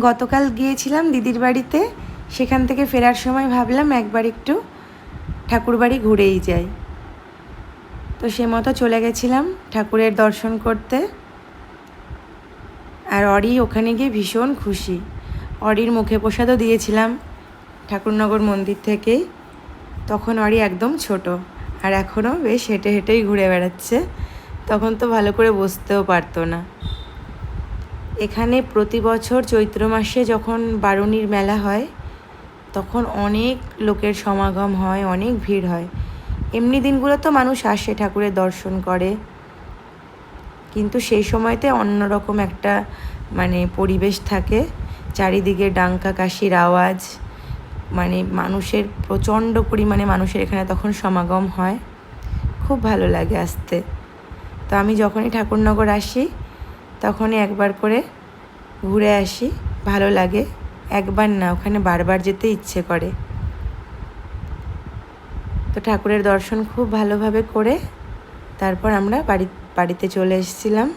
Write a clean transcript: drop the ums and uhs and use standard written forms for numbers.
গতকাল গিয়েছিলাম দিদির বাড়িতে, সেখান থেকে ফেরার সময় ভাবলাম একবার একটু ঠাকুরবাড়ি ঘুরেই যাই। তো সে মতো চলে গেছিলাম ঠাকুরের দর্শন করতে। আর অরি ওখানে গিয়ে ভীষণ খুশি। অরির মুখে প্রসাদও দিয়েছিলাম ঠাকুরনগর মন্দির থেকেই। তখন অরি একদম ছোট, আর এখনও বেশ হেঁটে হেঁটেই ঘুরে বেড়াচ্ছে। তখন তো ভালো করে বসতেও পারতো না। এখানে প্রতি বছর চৈত্র মাসে যখন বারুণীর মেলা হয়, তখন অনেক লোকের সমাগম হয়, অনেক ভিড় হয়। এমনি দিনগুলো তো মানুষ আসে ঠাকুরের দর্শন করে, কিন্তু সেই সময়তে অন্যরকম একটা পরিবেশ থাকে। চারিদিকে ডাঙ্কা কাশির আওয়াজ, মানুষের প্রচণ্ড পরিমাণে মানুষের এখানে তখন সমাগম হয়। খুব ভালো লাগে আসতে। তো আমি যখনই ঠাকুরনগর আসি তখনই একবার করে ঘুরে আসি, ভালো লাগে। একবার না, ওখানে বারবার যেতে ইচ্ছে করে। তো ঠাকুরের দর্শন খুব ভালোভাবে করে তারপর আমরা বাড়িতে চলে এসেছিলাম।